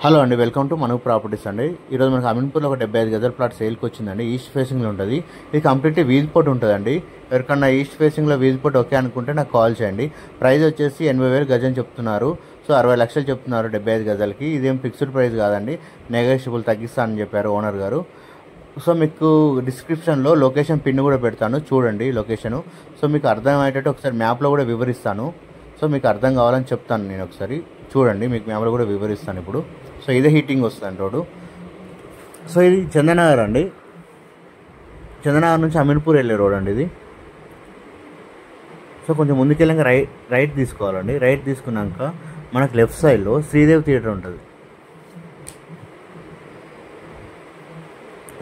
Hello అండి, welcome to మనకు properties అండి. ఈరోజు మనకు అమీన్పూర్లో ఒక 75 గజాల ప్లాట్ సేల్కి వచ్చిందండి. ఈస్ట్ ఫేసింగ్లో ఉంటుంది. ఇది కంప్లీట్లీ వీల్ పోర్ట్ ఉంటుందండి. ఎవరికన్నా ఈస్ట్ ఫేసింగ్లో వీల్ పోర్ట్ ఓకే అనుకుంటే నాకు కాల్ చేయండి. ప్రైస్ వచ్చేసి 80,000 గజం చెప్తున్నారు. సో 60 లక్షలు చెప్తున్నారు 75 గజాలకి. ఇదేం ఫిక్స్డ్ ప్రైస్ కాదండి, నెగోషియబుల్ తగ్గిస్తానని చెప్పారు ఓనర్ గారు. సో మీకు డిస్క్రిప్షన్లో లొకేషన్ పిన్ కూడా పెడతాను, చూడండి లొకేషను. సో మీకు అర్థమయ్యేటట్టు ఒకసారి మ్యాప్లో కూడా వివరిస్తాను. సో మీకు అర్థం కావాలని చెప్తాను నేను, ఒకసారి చూడండి, మీకు మ్యాప్లో కూడా వివరిస్తాను ఇప్పుడు. సో ఇదే హీటింగ్ వస్తుంది రోడ్డు. సో ఇది చందనగర్ అండి. చందనగర్ నుంచి అమీన్పూర్ వెళ్ళే రోడ్ అండి ఇది. సో కొంచెం ముందుకెళ్ళాక రైట్ తీసుకోవాలండి. రైట్ తీసుకున్నాక మనకు లెఫ్ట్ సైడ్లో శ్రీదేవ్ థియేటర్ ఉంటుంది.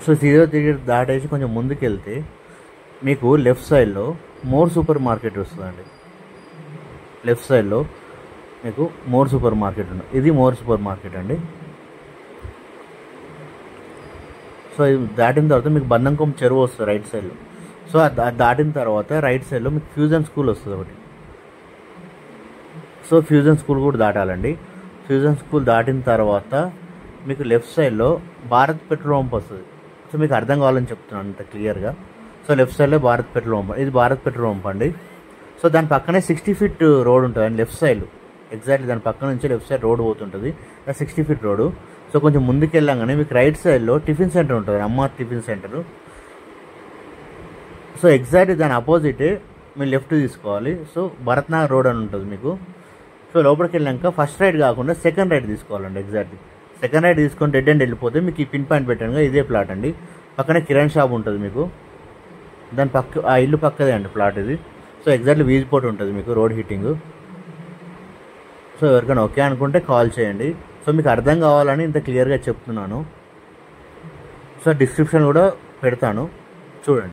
సో శ్రీదేవ్ థియేటర్ దాటేసి కొంచెం ముందుకెళ్తే మీకు లెఫ్ట్ సైడ్లో మోర్ సూపర్ మార్కెట్ వస్తుందండి. లెఫ్ట్ సైడ్లో మీకు మోర్ సూపర్ మార్కెట్ ఉంది. ఇది మోర్ సూపర్ మార్కెట్ అండి. సో ఇది దాటిన తర్వాత మీకు బంధంకొం చెరువు వస్తుంది రైట్ సైడ్లో. సో అది దాటిన తర్వాత రైట్ సైడ్లో మీకు ఫ్యూజన్ స్కూల్ వస్తుంది ఒకటి. సో ఫ్యూజన్ స్కూల్ కూడా దాటాలండి. ఫ్యూజన్ స్కూల్ దాటిన తర్వాత మీకు లెఫ్ట్ సైడ్లో భారత్ పెట్రోల్ పంప్ వస్తుంది. సో మీకు అర్థం కావాలని చెప్తున్నాను అంత క్లియర్గా. సో లెఫ్ట్ సైడ్లో భారత్ పెట్రోల్ పంప్, ఇది భారత్ పెట్రోల్ పంప్ అండి. సో దాని పక్కనే 60 ఫీట్ రోడ్ ఉంటుంది అండి లెఫ్ట్ సైడ్. ఎగ్జాక్ట్లీ దాని పక్క నుంచి లెఫ్ట్ సైడ్ రోడ్ పోతుంటుంది, 60 ఫీట్ రోడ్డు. సో కొంచెం ముందుకు వెళ్ళాగానే మీకు రైట్ సైడ్లో టిఫిన్ సెంటర్ ఉంటుంది, Ammar tiffin centre. So exactly దాని అపోజిటే మీరు లెఫ్ట్ తీసుకోవాలి. సో భరత్నగర్ రోడ్ అని ఉంటుంది మీకు. సో లోపలికి వెళ్ళాక ఫస్ట్ రైడ్ కాకుండా సెకండ్ రైడ్ తీసుకోవాలండి. ఎగ్జాక్ట్లీ సెకండ్ రైడ్ తీసుకొని డెడ్ ఎండ్ వెళ్ళిపోతే మీకు ఈ పిన్ పాయింట్ పెట్టాను ఇదే ప్లాట్ అండి. పక్కనే కిరాణ్ షాప్ ఉంటుంది మీకు. దాని పక్క ఆ ఇల్లు పక్కదే అండి ప్లాట్ ఇది. సో ఎగ్జాక్ట్లీ వీల్ పోర్ట్ ఉంటుంది మీకు, రోడ్ హీటింగ్. సో ఎవరికైనా ఓకే అనుకుంటే కాల్ చేయండి. సో మీకు అర్థం కావాలని ఇంత క్లియర్గా చెప్తున్నాను. సో డిస్క్రిప్షన్ కూడా పెడతాను, చూడండి.